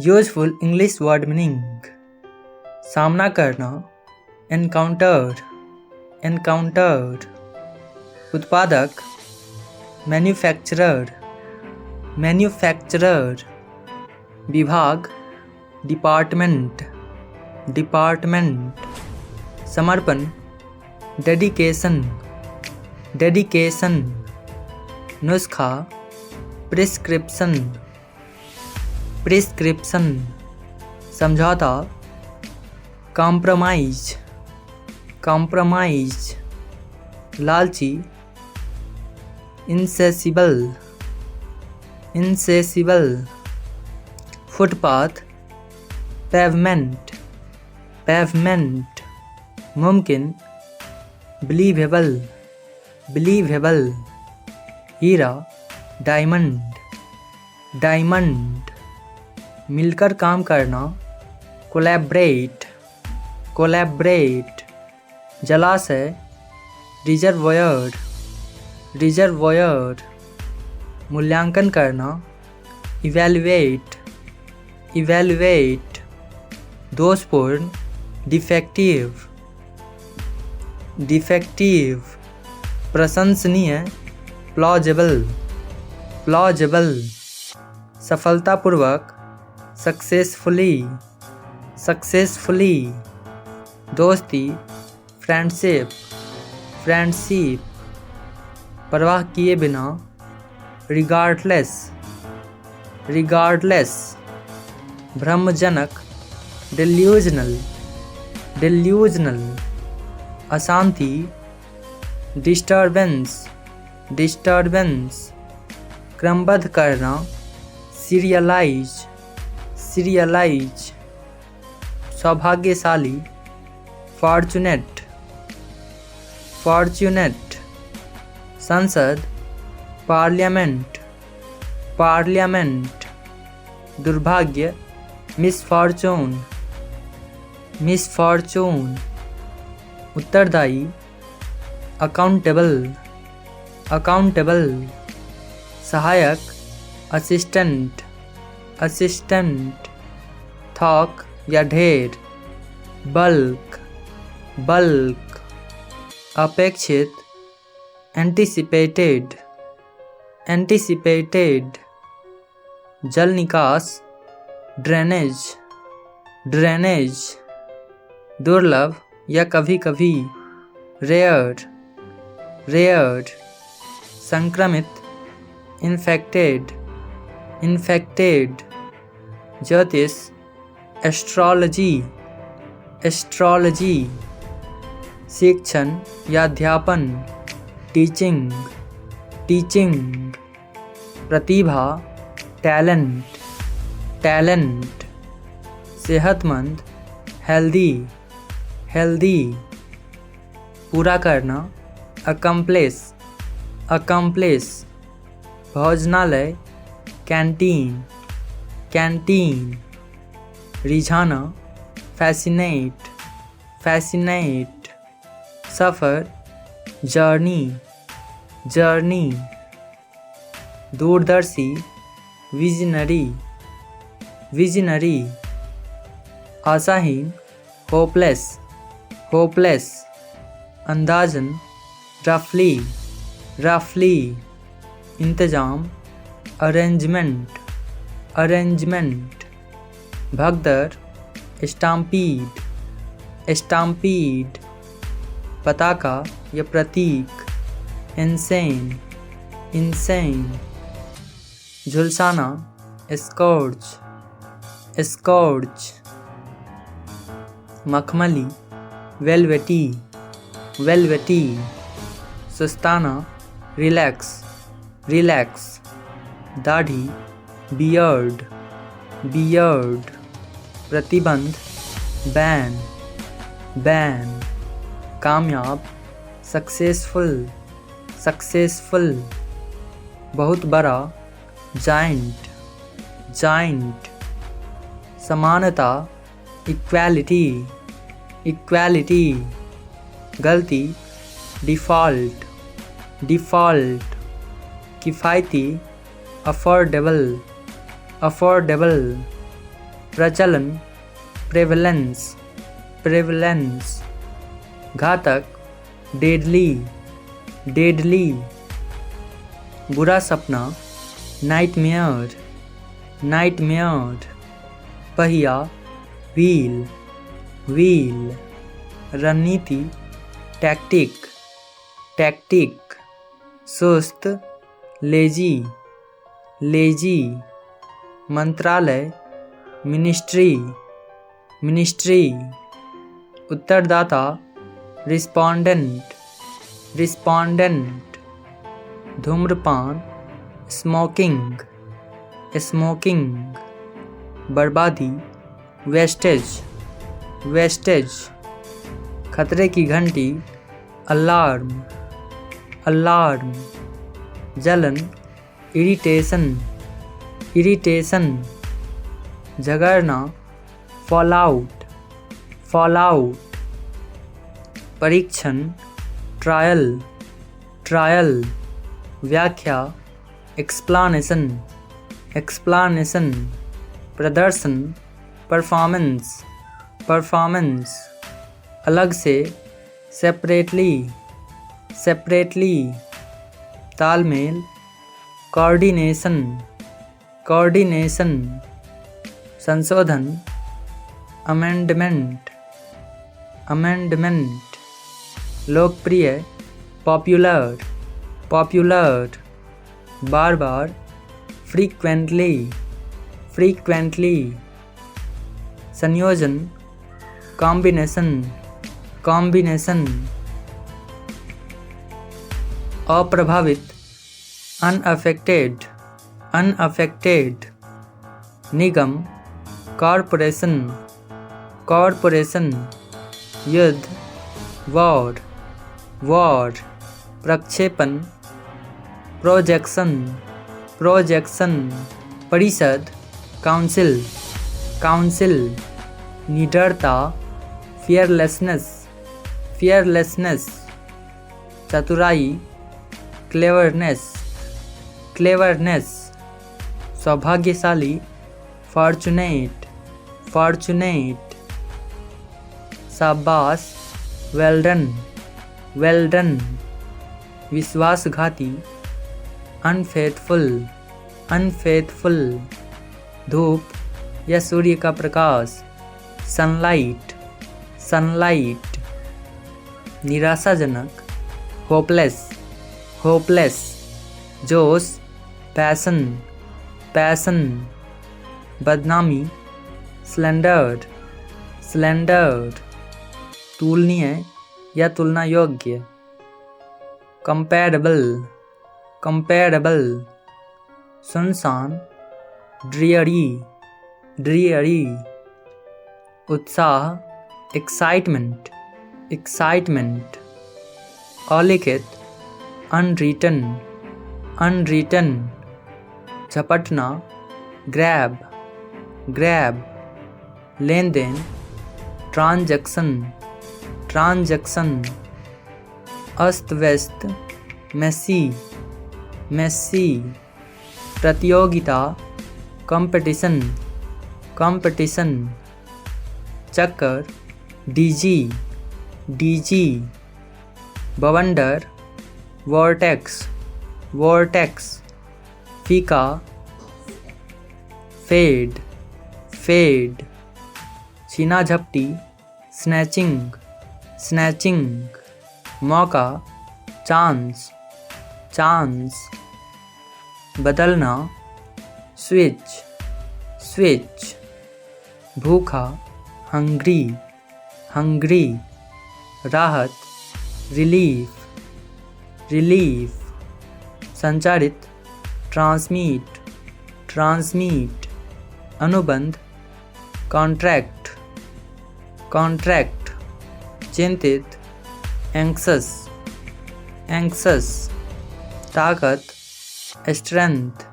Useful English word meaning. सामना करना, encounter, encounter. उत्पादक, मैन्युफैक्चरर, मैन्युफैक्चरर। विभाग, डिपार्टमेंट, डिपार्टमेंट। समर्पण, डेडिकेशन, डेडिकेशन। नुस्खा, प्रिस्क्रिप्शन, प्रिस्क्रिप्शन। समझौता, कॉम्प्रोमाइज, कॉम्प्रोमाइज। लालची, इंसेसिबल, इंसेसिबल। फुटपाथ, पेवमेंट, पेवमेंट। मुमकिन, बिलीवेबल, बिलीवेबल। हीरा, डायमंड, डायमंड। मिलकर काम करना, कोलैबोरेट, कोलैबोरेट। जलाशय, रिजर्वॉयर, रिजर्वॉयर। मूल्यांकन करना, इवैल्यूएट, इवैल्यूएट। दोषपूर्ण, डिफेक्टिव, डिफेक्टिव। प्रशंसनीय, प्लॉजेबल, प्लॉजेबल। सफलतापूर्वक, सक्सेसफुली, सक्सेसफुली। दोस्ती, फ्रेंडशिप, फ्रेंडशिप। परवाह किए बिना, रिगार्डलेस, रिगार्डलेस। भ्रमजनक, डिल्यूजनल, डिल्यूजनल। अशांति, डिस्टर्बेंस, डिस्टर्बेंस। क्रमबद्ध करना, सीरियलाइज, सीरियलाइज। सौभाग्यशाली, फॉर्चुनेट, फॉर्चुनेट। संसद, पार्लियामेंट, पार्लियामेंट। दुर्भाग्य, मिसफॉर्चून, मिसफॉर्चून। उत्तरदायी, अकाउंटेबल, अकाउंटेबल। सहायक, असिस्टेंट, असिस्टेंट। थोक या ढेर, बल्क, बल्क। अपेक्षित, एंटीसिपेटेड, एंटीसिपेटेड। जल निकास, ड्रेनेज, ड्रेनेज। दुर्लभ या कभी कभी, रेयर, रेयर। संक्रमित, इन्फेक्टेड, इन्फेक्टेड। ज्योतिष, एस्ट्रोलॉजी, एस्ट्रोलॉजी। शिक्षण या अध्यापन, टीचिंग, टीचिंग। प्रतिभा, टैलेंट, टैलेंट। सेहतमंद, हेल्दी, हेल्दी। पूरा करना, अकम्प्लिश, अकम्प्लिश। भोजनालय, कैंटीन, कैंटीन। रिझाना, फैसिनेट, फैसिनेट। सफ़र, जर्नी, जर्नी। दूरदर्शी, विजनरी, विजनरी। आशाहीन, होपलेस, होपलेस। अंदाजन, रफली, रफली। इंतजाम, अरेंजमेंट, अरेंजमेंट। भगदड़, स्टाम्पीड, स्टाम्पीड। पताका या प्रतीक, इंसेन, इंसेन। झुलसाना, स्कॉर्च, स्कॉर्च। मखमली, वेलवेटी, वेलवेटी। सुस्ताना, रिलैक्स, रिलैक्स। दाढ़ी, बियर्ड, बियर्ड। प्रतिबंध, बैन, बैन। कामयाब, सक्सेसफुल, सक्सेसफुल। बहुत बड़ा, जाइंट, जाइंट। समानता, इक्वालिटी, इक्वालिटी। गलती, डिफ़ॉल्ट, डिफ़ॉल्ट। किफ़ायती, अफोर्डेबल, अफोर्डेबल। प्रचलन, प्रेवलेंस, प्रेवलेंस। घातक, डेडली, डेडली। बुरा सपना, नाइटमेयर, नाइटमेयर। पहिया, व्हील, व्हील। रणनीति, टैक्टिक, टैक्टिक। सुस्त, लेजी, लेजी। मंत्रालय, मिनिस्ट्री, मिनिस्ट्री। उत्तरदाता, रिस्पोंडेंट, रिस्पोंडेंट। धूम्रपान, स्मोकिंग, स्मोकिंग। बर्बादी, वेस्टेज, वेस्टेज। खतरे की घंटी, अलार्म, अलार्म। जलन, इरिटेशन, इरिटेशन। झगड़ना, फॉलआउट, फॉलआउट। परीक्षण, ट्रायल, ट्रायल। व्याख्या, एक्सप्लानेशन, एक्सप्लानेशन। प्रदर्शन, परफॉर्मेंस, परफॉर्मेंस। अलग से, सेपरेटली, सेपरेटली। तालमेल, कोऑर्डिनेशन, कोऑर्डिनेशन। संशोधन, अमेंडमेंट, अमेंडमेंट। लोकप्रिय, पॉपुलर, पॉपुलर। बार बार, फ्रीक्वेंटली, फ्रीक्वेंटली। संयोजन, कॉम्बिनेशन, कॉम्बिनेशन। अप्रभावित, अनअफेक्टेड, अनअफेक्टेड। निगम, कॉरपोरेशन, कॉरपोरेशन। युद्ध, वॉर, वॉर। प्रक्षेपण, प्रोजेक्शन, प्रोजेक्शन। परिषद, काउंसिल, काउंसिल। निडरता, फियरलेसनेस, फियरलेसनेस। चतुराई, क्लेवरनेस, क्लेवरनेस। सौभाग्यशाली, फॉर्चुनेट, फॉर्चुनेट। शाबाश, वेल डन, वेल डन। विश्वासघाती, अनफेथफुल, अनफेथफुल। धूप या सूर्य का प्रकाश, सनलाइट, सनलाइट। निराशाजनक, होपलेस, होपलेस। जोश, पैशन, पैशन। बदनामी, स्लेंडर, स्लेंडर। तुलनीय या तुलना योग्य, कंपेरेबल, कंपेरेबल। सुनसान, ड्रियरी, ड्रियरी। उत्साह, एक्साइटमेंट, एक्साइटमेंट। अलिखित, अनरिटन, अनरिटन। झपटना, ग्रैब, ग्रैब। लेन देन, ट्रांजैक्शन, ट्रांजैक्शन। अस्त व्यस्त, मेसी, मेसी। प्रतियोगिता, कंपटीशन, कंपटीशन। चक्कर, डीजी, डीजी। बवंडर, वॉर्टेक्स, वॉर्टेक्स। फीका, फेड, फेड। छीना झपटी, स्नैचिंग, स्नैचिंग। मौका, चांस, चांस। बदलना, स्विच, स्विच। भूखा, हंग्री, हंग्री। राहत, रिलीफ, रिलीफ। संचारित, ट्रांसमिट, ट्रांसमिट। अनुबंध, कॉन्ट्रैक्ट, कॉन्ट्रैक्ट। चिंतित, एंक्सस, एंक्सस। ताकत, स्ट्रेंथ,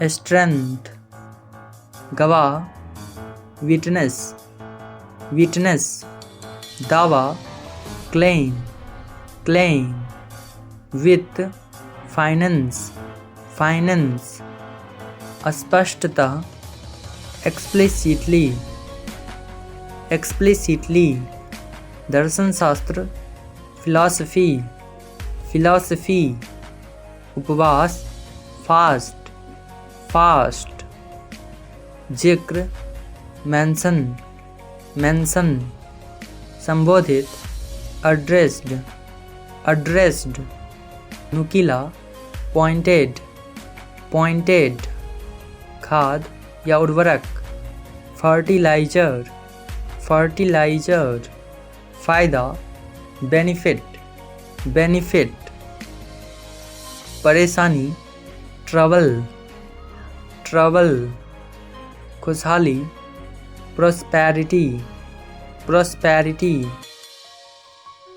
स्ट्रेंथ। गवाह, विटनेस, विटनेस। दावा, क्लेम, क्लेम। वित्त, फाइनेंस, फाइनेंस। अस्पष्टता, explicitly, explicitly, दर्शन शास्त्र, philosophy, philosophy, उपवास, fast, fast, जिक्र, mention, mention, संबोधित, addressed, addressed, नुकीला, pointed, pointed, खाद या उर्वरक, फर्टिलाइजर, फर्टिलाइजर, फायदा, बेनिफिट, बेनिफिट, परेशानी, ट्रबल, ट्रबल, खुशहाली, प्रोस्पेरिटी, प्रोस्पेरिटी,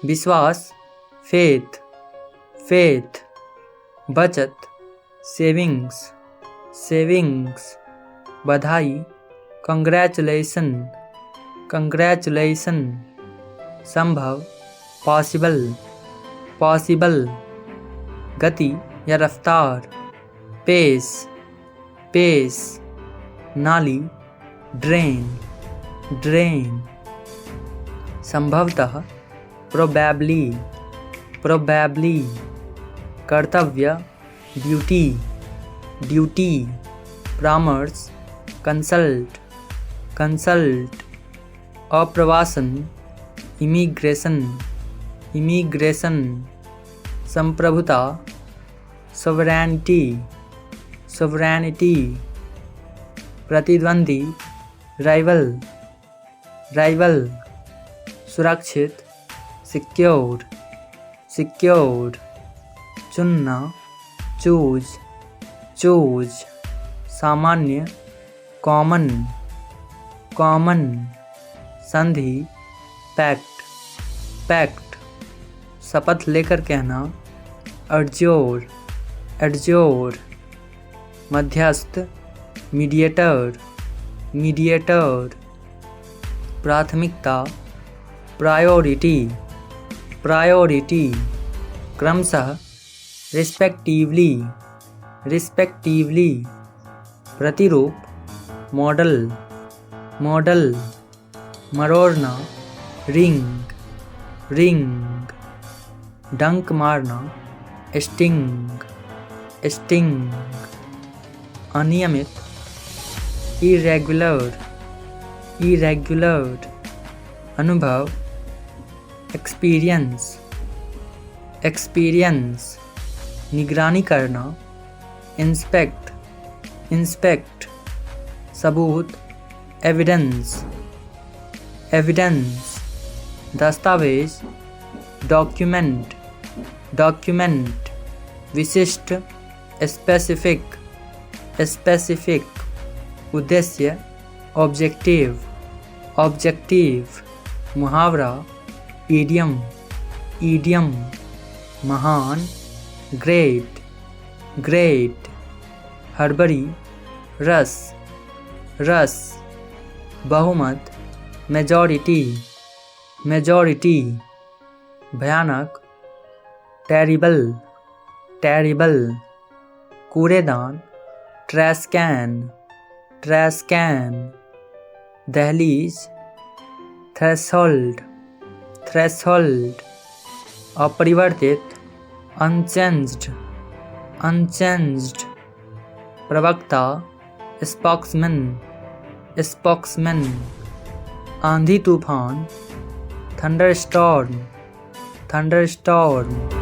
विश्वास, फेथ, फेथ, बचत, सेविंग्स, सेविंग्स, बधाई, कंग्रेचुलेशन, कंग्रेचुलेशन, संभव, पॉसिबल, पॉसिबल, गति या रफ्तार, पेस, पेस, नाली, ड्रेन, ड्रेन, संभवतः, प्रोबेबली, प्रोबेबली, कर्तव्य, ड्यूटी, ड्यूटी, परामर्श, कंसल्ट, कंसल्ट, अप्रवासन, इमिग्रेशन, इमिग्रेशन, संप्रभुता, सोवरेनिटी, सोवरेनिटी, प्रतिद्वंदी, राइवल, राइवल, सुरक्षित, सिक्योर, सिक्योर, चुनना, चूज, चूज, सामान्य, कॉमन, कॉमन, संधि, पैक्ट, पैक्ट, शपथ लेकर कहना, एडज्योर, एडज्योर, मध्यस्थ, मीडिएटर, मीडिएटर, प्राथमिकता, प्रायोरिटी, प्रायोरिटी, क्रमशः, रिस्पेक्टिवली, रिस्पेक्टिवली, प्रतिरूप, मॉडल, मॉडल, मरोड़ना, रिंग, रिंग, डंक मारना, स्टिंग, स्टिंग, अनियमित, इरेगुलर, इरेगुलर, अनुभव, एक्सपीरियंस, एक्सपीरियंस, निगरानी करना, इंस्पेक्ट, इंस्पेक्ट, सबूत, एविडेंस, एविडेंस, दस्तावेज, डॉक्यूमेंट, डॉक्यूमेंट, विशिष्ट, स्पेसिफिक, स्पेसिफिक, उद्देश्य, ऑब्जेक्टिव, ऑब्जेक्टिव, मुहावरा, ईडियम, ईडियम, महान, ग्रेट, ग्रेट, हड़बड़ी, रस, रस, बहुमत, मेजॉरिटी, मेजॉरिटी, भयानक, टेरिबल, टेरिबल, कूड़ेदान, ट्रैश कैन, ट्रैश कैन, दहलीज, थ्रेशोल्ड, थ्रेशोल्ड, अपरिवर्तित, अनचेंज्ड, अनचेंज्ड, प्रवक्ता, स्पोक्समैन, स्पोक्समैन, आंधी तूफान, थंडरस्टॉर्म, थंडरस्टॉर्म,